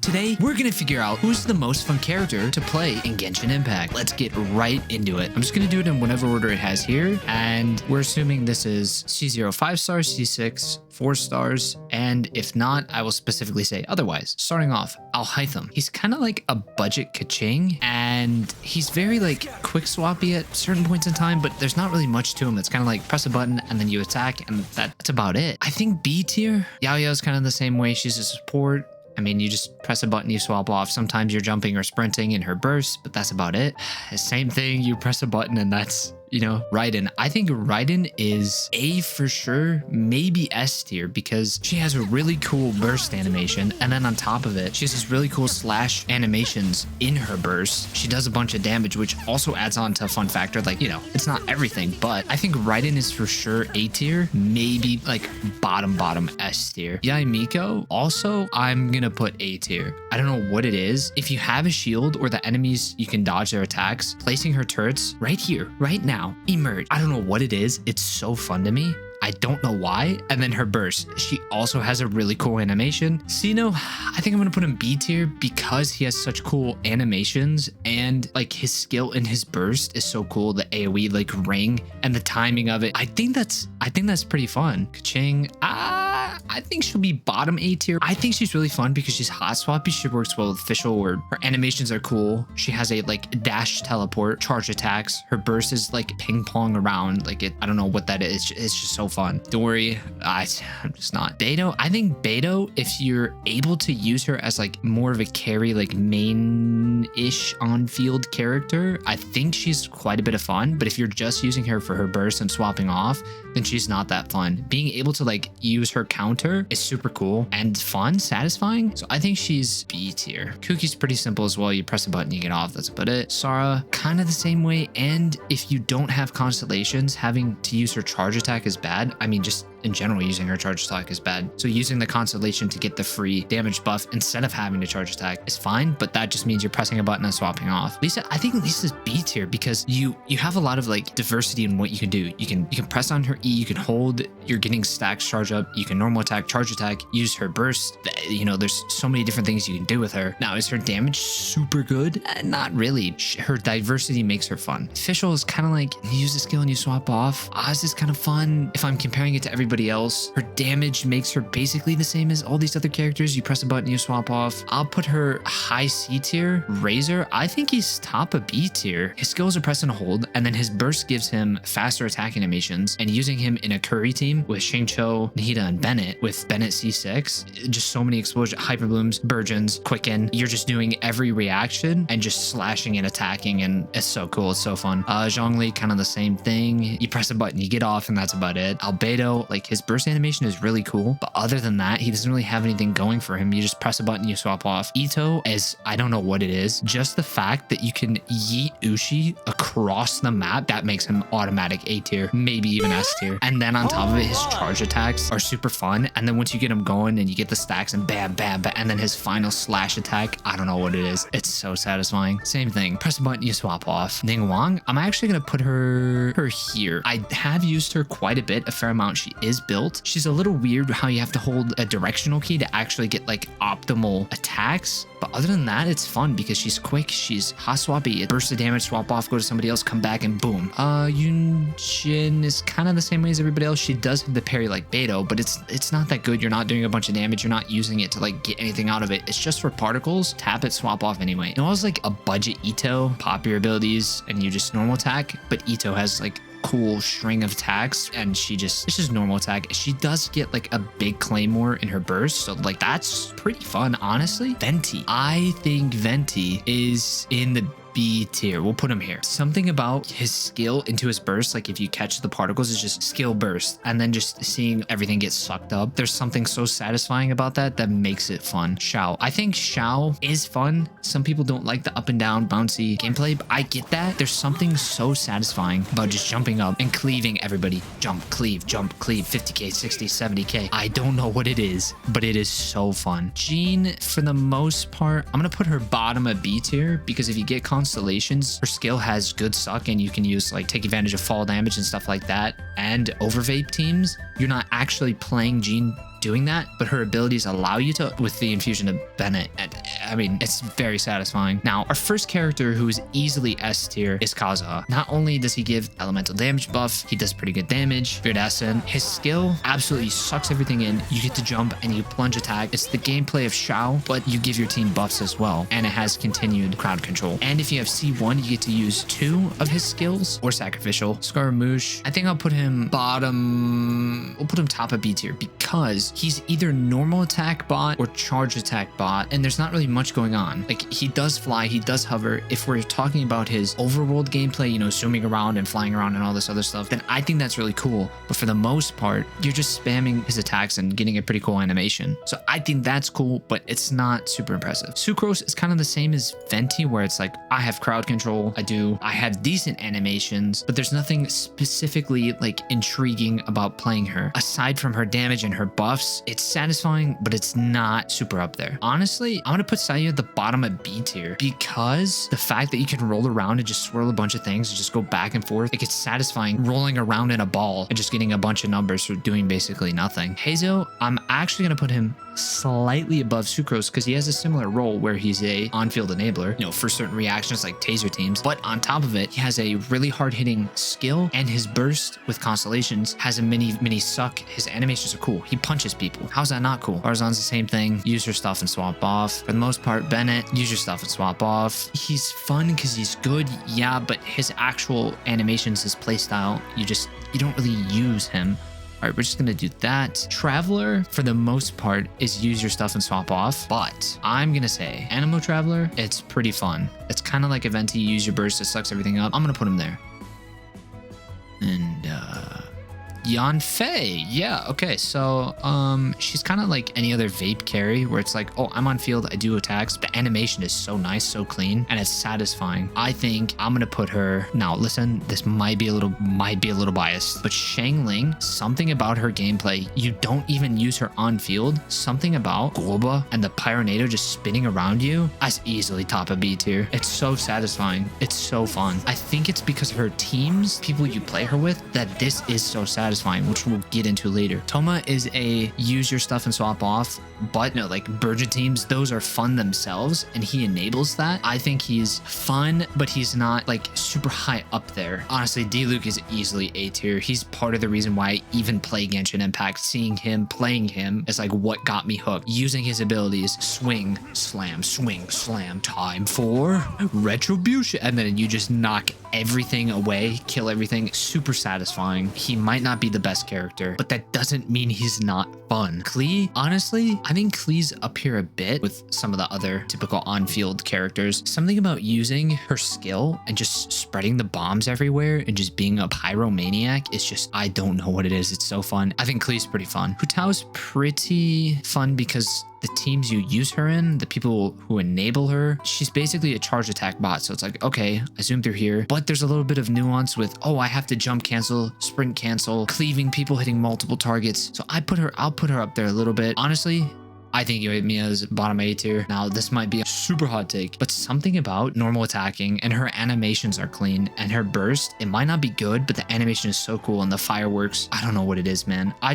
today we're gonna figure out who's the most fun character to play in Genshin Impact. Let's get right into it. I'm just gonna do it in whatever order it has here, and we're assuming this is C0 5 stars, C6 4 stars, and if not, I will specifically say otherwise. Starting off, Alhaitham. He's kind of like a budget Kaching, and he's very like quick swappy at certain points in time, but there's not really much to him. It's kind of like press a button and then you attack, and that's about it. I think B tier, Yao Yao's kind of the same way. She's a support. I mean, you just press a button, you swap off. Sometimes you're jumping or sprinting in her burst, but that's about it. Same thing, you press a button and that's, you know, Raiden. I think Raiden is A for sure, maybe S tier, because she has a really cool burst animation. And then on top of it, she has this really cool slash animations in her burst. She does a bunch of damage, which also adds on to a fun factor. Like, you know, it's not everything, but I think Raiden is for sure A tier, maybe like bottom S tier. Yae Miko, also, I'm gonna put A tier. I don't know what it is. If you have a shield or the enemies, you can dodge their attacks, placing her turrets right here, right now, emerge. I don't know what it is. It's so fun to me. I don't know why. And then her burst. She also has a really cool animation. Sino, I think I'm gonna put him B tier because he has such cool animations, and like his skill in his burst is so cool. The AoE like ring and the timing of it. I think that's pretty fun. Kaching, I think she'll be bottom A tier. I think she's really fun because she's hot swappy. She works well with official, or her animations are cool. She has a like dash teleport, charge attacks. Her burst is like ping pong around. Like I don't know what that is. It's just so fun. Dory, I'm just not. Beidou, I think Beidou, if you're able to use her as like more of a carry, like main-ish on-field character, I think she's quite a bit of fun. But if you're just using her for her burst and swapping off, then she's not that fun. Being able to like use her counter is super cool and fun, satisfying. So I think she's B tier. Kuki's pretty simple as well. You press a button, you get off. That's about it. Sara, kind of the same way. And if you don't have constellations, having to use her charge attack is bad. I mean, just in general, using her charge attack is bad. So using the constellation to get the free damage buff instead of having to charge attack is fine, but that just means you're pressing a button and swapping off. Lisa, I think Lisa's B tier because you have a lot of like diversity in what you can do. You can press on her E, you can hold, you're getting stacks charge up, you can normal attack, charge attack, use her burst. You know, there's so many different things you can do with her. Now, is her damage super good? Not really. Her diversity makes her fun. Official is kind of like you use the skill and you swap off. Oz is kind of fun if I'm comparing it to everybody else. Her damage makes her basically the same as all these other characters. You press a button, you swap off. I'll put her high C tier. Razor, I think he's top of B tier. His skills are press and hold, and then his burst gives him faster attack animations, and using him in a curry team with Xingqiu, Nahida, and Bennett, with Bennett C6, just so many explosion, hyper blooms, burgeons, quicken. You're just doing every reaction and just slashing and attacking, and it's so cool. It's so fun. Zhongli, kind of the same thing. You press a button, you get off, and that's about it. Albedo, like his burst animation is really cool, but other than that, he doesn't really have anything going for him. You just press a button, you swap off. Ito is, I don't know what it is, just the fact that you can yeet Ushi across the map, that makes him automatic A tier, maybe even S tier. And then on top of it, his charge attacks are super fun. And then once you get him going and you get the stacks and bam, bam, bam, and then his final slash attack, I don't know what it is. It's so satisfying. Same thing. Press a button, you swap off. Ning Wang, I'm actually going to put her here. I have used her quite a bit, a fair amount. She is built. She's a little weird how you have to hold a directional key to actually get like optimal attacks. But other than that, it's fun because she's quick, she's hot swappy, burst of damage, swap off, go to somebody else, come back, and boom. Yunjin is kind of the same way as everybody else. She does have the parry like Beidou, but it's not that good. You're not doing a bunch of damage. You're not using it to like get anything out of it. It's just for particles. Tap it, swap off anyway. It was like a budget Ito, pop your abilities, and you just normal attack. But Ito has like cool string of attacks, and it's just normal attack. She does get like a big claymore in her burst, so like that's pretty fun, honestly. Venti, I think Venti is in the B tier. We'll put him here. Something about his skill into his burst, like if you catch the particles, is just skill burst, and then just seeing everything get sucked up. There's something so satisfying about that makes it fun. Xiao, I think Xiao is fun. Some people don't like the up and down bouncy gameplay, but I get that. There's something so satisfying about just jumping up and cleaving everybody. Jump, cleave, 50k, 60, 70k. I don't know what it is, but it is so fun. Jean, for the most part, I'm gonna put her bottom of B tier because if you get constellations, her skill has good suck, and you can use like take advantage of fall damage and stuff like that. And overvape teams, you're not actually playing Jean doing that, but her abilities allow you to with the infusion of Bennett. And I mean, it's very satisfying. Now, our first character who is easily S tier is Kazuha. Not only does he give elemental damage buff, he does pretty good damage, iridescent. His skill absolutely sucks everything in. You get to jump and you plunge attack. It's the gameplay of Shao, but you give your team buffs as well. And it has continued crowd control. And if you have C1, you get to use 2 of his skills or sacrificial. Scaramouche, I think I'll put him bottom. We'll put him top of B tier because he's either normal attack bot or charge attack bot. And there's not really much going on. Like, he does fly, he does hover. If we're talking about his overworld gameplay, you know, zooming around and flying around and all this other stuff, then I think that's really cool. But for the most part, you're just spamming his attacks and getting a pretty cool animation. So I think that's cool, but it's not super impressive. Sucrose is kind of the same as Venti, where it's like, I have crowd control, I have decent animations, but there's nothing specifically like intriguing about playing her. Aside from her damage and her buffs, it's satisfying, but it's not super up there. Honestly, I'm gonna put Sayu at the bottom of B tier because the fact that you can roll around and just swirl a bunch of things and just go back and forth, like, it's satisfying rolling around in a ball and just getting a bunch of numbers for doing basically nothing. Hazel, I'm actually gonna put him slightly above Sucrose because he has a similar role where he's a on-field enabler, you know, for certain reactions like taser teams. But on top of it, he has a really hard-hitting skill, and his burst with constellations has a mini suck. His animations are cool. He punches people. How's that not cool? Barzan's the same thing. Use your stuff and swap off. For the most part, Bennett, use your stuff and swap off. He's fun because he's good, yeah, but his actual animations, his playstyle, you don't really use him. All right, we're just gonna do that. Traveler, for the most part, is use your stuff and swap off, but I'm gonna say Animo Traveler, it's pretty fun. It's kind of like a Venti, use your burst, it sucks everything up. I'm gonna put him there. And Yanfei, yeah, okay, so she's kind of like any other vape carry where it's like, oh, I'm on field, I do attacks. The animation is so nice, so clean, and it's satisfying. I think I'm gonna put her. Now listen, this might be a little biased, but Shangling, something about her gameplay, you don't even use her on field. Something about Golba and the Pyronado just spinning around you, that's easily top of B tier. It's so satisfying, it's so fun. I think it's because of her teams, people you play her with, that this is so satisfying, which we'll get into later. Toma is a use your stuff and swap off, but no, like Burgeon teams, those are fun themselves, and he enables that. I think he's fun, but he's not like super high up there. Honestly, D-Luke is easily A tier. He's part of the reason why I even play Genshin Impact. Seeing him, playing him is like what got me hooked. Using his abilities, swing, slam, time for retribution, and then you just knock everything away, kill everything. Super satisfying. He might not be the best character, but that doesn't mean he's not fun. Klee, honestly, I think Klee's up here a bit with some of the other typical on-field characters. Something about using her skill and just spreading the bombs everywhere and just being a pyromaniac is just, I don't know what it is. It's so fun. I think Klee's pretty fun. Hu Tao's pretty fun because the teams you use her in, the people who enable her, she's basically a charge attack bot. So it's like, okay, I zoom through here, but there's a little bit of nuance with, oh, I have to jump cancel, sprint cancel, cleaving people, hitting multiple targets. So I'll put her up there a little bit. Honestly, I think Yoimiya's bottom A tier. Now, this might be a super hot take, but something about normal attacking and her animations are clean, and her burst, it might not be good, but the animation is so cool, and the fireworks, I don't know what it is, man. I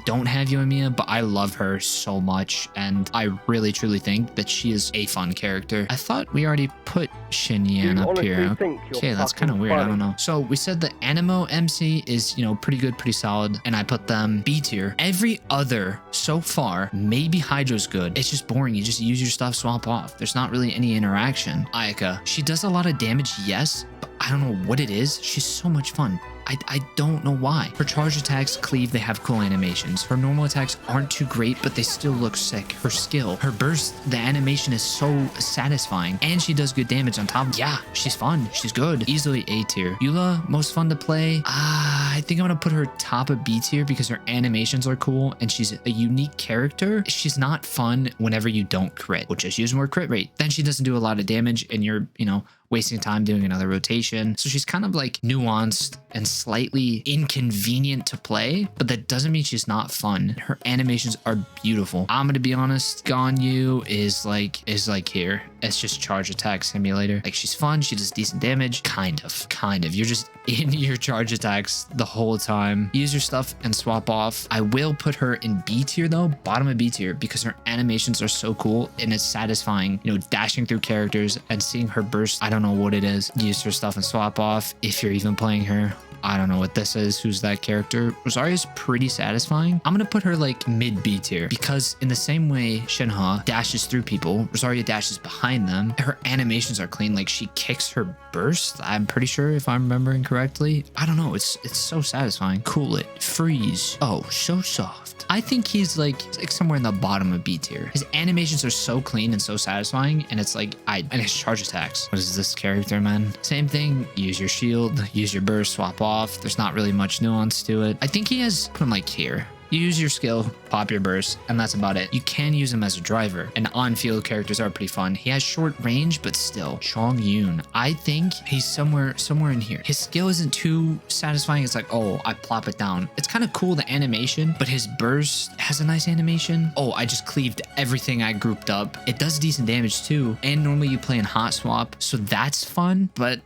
don't have Yoimiya, but I love her so much, and I really truly think that she is a fun character. I thought we already put Xinyan up here. Okay, that's kind of weird. I don't know. So we said the Animo MC is, you know, pretty good, pretty solid, and I put them B tier. Every other so far, maybe Hydro's good. It's just boring. You just use your stuff, swap off. There's not really any interaction. Ayaka, she does a lot of damage, yes, but I don't know what it is. She's so much fun. I don't know why. Her charge attacks cleave, they have cool animations. Her normal attacks aren't too great, but they still look sick. Her skill, her burst, the animation is so satisfying, and she does good damage on top. Yeah, she's fun. She's good. Easily A tier. Eula, most fun to play. I think I'm gonna put her top of B tier because her animations are cool and she's a unique character. She's not fun whenever you don't crit. We'll just use more crit rate. Then she doesn't do a lot of damage and you're, you know, wasting time doing another rotation. So she's kind of like nuanced and slightly inconvenient to play, but that doesn't mean she's not fun. Her animations are beautiful. I'm gonna be honest, Ganyu is like here. It's just charge attack simulator. Like, she's fun. She does decent damage. Kind of. You're just in your charge attacks the whole time. Use your stuff and swap off. I will put her in B tier though, bottom of B tier, because her animations are so cool and it's satisfying, you know, dashing through characters and seeing her burst. I don't know what it is. Use her stuff and swap off if you're even playing her. I don't know what this is. Who's that character? Rosaria's pretty satisfying. I'm gonna put her like mid B tier because in the same way Shenhe dashes through people, Rosaria dashes behind them. Her animations are clean. Like, she kicks her burst. I'm pretty sure, if I'm remembering correctly. I don't know. It's so satisfying. Cool it. Freeze. Oh, so soft. I think he's like somewhere in the bottom of B tier. His animations are so clean and so satisfying, and it's like and his charge attacks. What is this character, man? Same thing. Use your shield, use your burst, swap off. There's not really much nuance to it. I think he has put him like here. You use your skill, pop your burst, and that's about it. You can use him as a driver, and on-field characters are pretty fun. He has short range, but still. Chongyun. I think he's somewhere in here. His skill isn't too satisfying. It's like, oh, I plop it down. It's kind of cool, the animation, but his burst has a nice animation. Oh, I just cleaved everything I grouped up. It does decent damage too, and normally you play in hot swap, so that's fun, but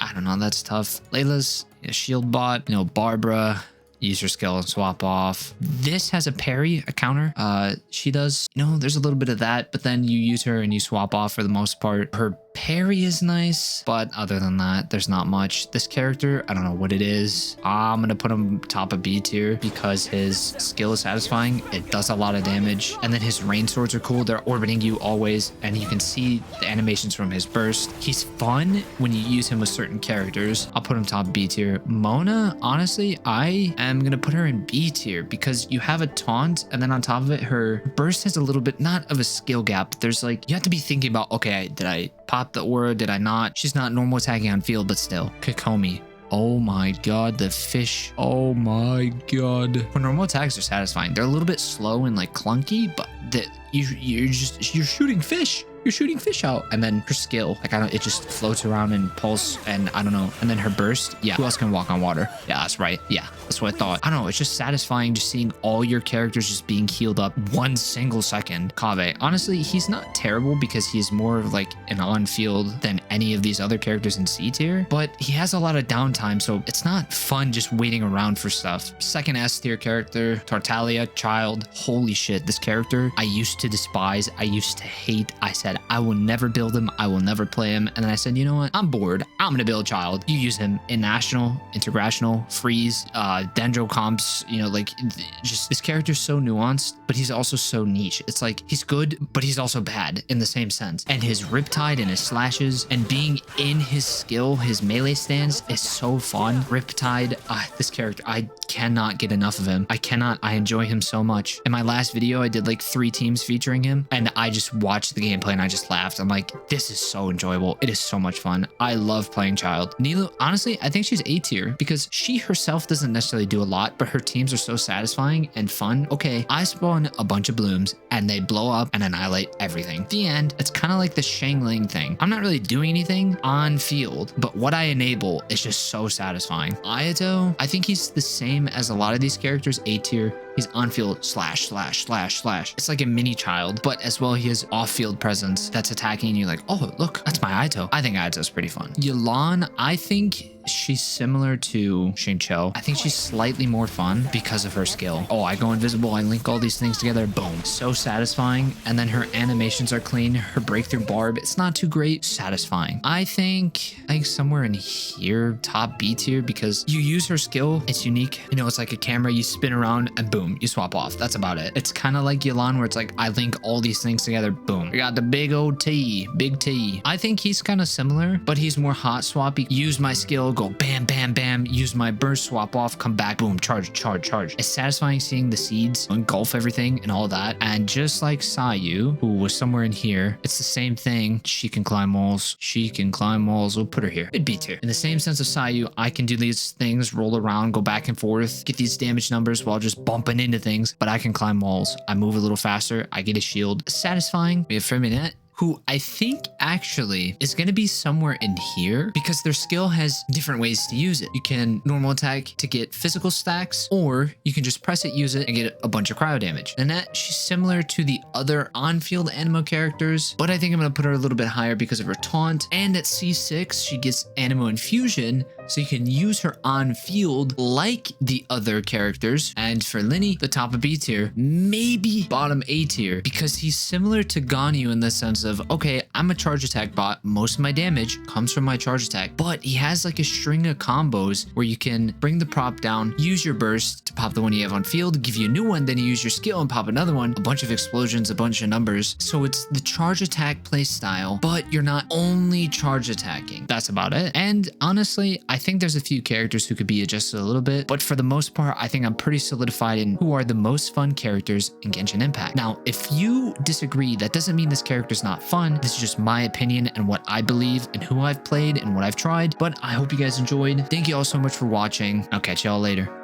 I don't know, that's tough. Layla's a shield bot, you know, Barbara. Use your skill and swap off. This has a parry, a counter. She does, you know, there's a little bit of that, but then you use her and you swap off for the most part. Her parry is nice, but other than that, there's not much. This character, I don't know what it is. I'm gonna put him top of B tier because his skill is satisfying. It does a lot of damage, and then his rain swords are cool. They're orbiting you always, and you can see the animations from his burst. He's fun when you use him with certain characters. I'll put him top B tier. Mona, honestly, I am gonna put her in B tier because you have a taunt, and then on top of it, her burst has a little bit, not of a skill gap, but there's like, you have to be thinking about, okay, did I pop the aura? Did I not? She's not normal attacking on field, but still. Kikomi. Oh my god, the fish. Oh my god. Her normal attacks are satisfying. They're a little bit slow and like clunky, but you're shooting fish. You're shooting fish out. And then her skill, like, it just floats around and pulse, and I don't know. And then her burst. Yeah. Who else can walk on water? Yeah, that's right. Yeah, that's what I thought. I don't know. It's just satisfying just seeing all your characters just being healed up 1 single second. Kaveh. Honestly, he's not terrible because he's more of like an on-field than any of these other characters in C tier, but he has a lot of downtime, so it's not fun just waiting around for stuff. Second S tier character, Tartaglia, child. Holy shit, this character I used to despise. I used to hate. I said, I will never build him. I will never play him. And then I said, you know what? I'm bored. I'm going to build child. You use him in national, intergrational, freeze, dendro comps, you know, like, just this character's so nuanced, but he's also so niche. It's like, he's good, but he's also bad in the same sense. And his Riptide and his slashes and being in his skill, his melee stance is so fun. Riptide, this character, I cannot get enough of him. I cannot. I enjoy him so much. In my last video, I did like 3 teams featuring him, and I just watched the gameplay and I just laughed. I'm like, this is so enjoyable. It is so much fun. I love playing child. Nilo, honestly, I think she's A tier because she herself doesn't necessarily do a lot, but her teams are so satisfying and fun. Okay, I spawn a bunch of blooms and they blow up and annihilate everything. The end. It's kind of like the Shangling thing. I'm not really doing anything on field, but what I enable is just so satisfying. Ayato, I think he's the same as a lot of these characters, A tier. He's on-field slash. It's like a mini child, but as well he has off-field presence that's attacking you like, oh, look, that's my Ayato. I think Ayato's pretty fun. Yelan, I think she's similar to Xingqiu. I think she's slightly more fun because of her skill. Oh, I go invisible, I link all these things together, boom. So satisfying. And then her animations are clean. Her breakthrough barb, it's not too great, satisfying. I think somewhere in here, top B tier, because you use her skill, it's unique. You know, it's like a camera, you spin around and boom, you swap off. That's about it. It's kind of like Yelan where it's like, I link all these things together, boom. We got the big old T, big T. I think he's kind of similar, but he's more hot swappy. Use my skill, go bam, bam, bam, use my burst, swap off, come back, boom, charge. It's satisfying seeing the seeds engulf everything and all that. And just like Sayu, who was somewhere in here, it's the same thing. She can climb walls. We'll put her here. It'd be tier. In the same sense of Sayu, I can do these things, roll around, go back and forth, get these damage numbers while just bumping into things, but I can climb walls. I move a little faster. I get a shield. Satisfying. We have Feminet. who I think actually is going to be somewhere in here because their skill has different ways to use it. You can normal attack to get physical stacks, or you can just press it, use it, and get a bunch of cryo damage. Nanette, she's similar to the other on-field Animo characters, but I think I'm going to put her a little bit higher because of her taunt. And at C6, she gets Animo Infusion, so you can use her on field like the other characters. And for Linny, the top of B tier, maybe bottom A tier, because he's similar to Ganyu in the sense of, okay, I'm a charge attack bot. Most of my damage comes from my charge attack, but he has like a string of combos where you can bring the prop down, use your burst to pop the one you have on field, give you a new one, then you use your skill and pop another one, a bunch of explosions, a bunch of numbers. So it's the charge attack play style, but you're not only charge attacking. That's about it. And honestly, I think there's a few characters who could be adjusted a little bit, but for the most part, I think I'm pretty solidified in who are the most fun characters in Genshin Impact. Now, if you disagree, that doesn't mean this character's not fun. This is just my opinion and what I believe and who I've played and what I've tried, but I hope you guys enjoyed. Thank you all so much for watching. I'll catch y'all later.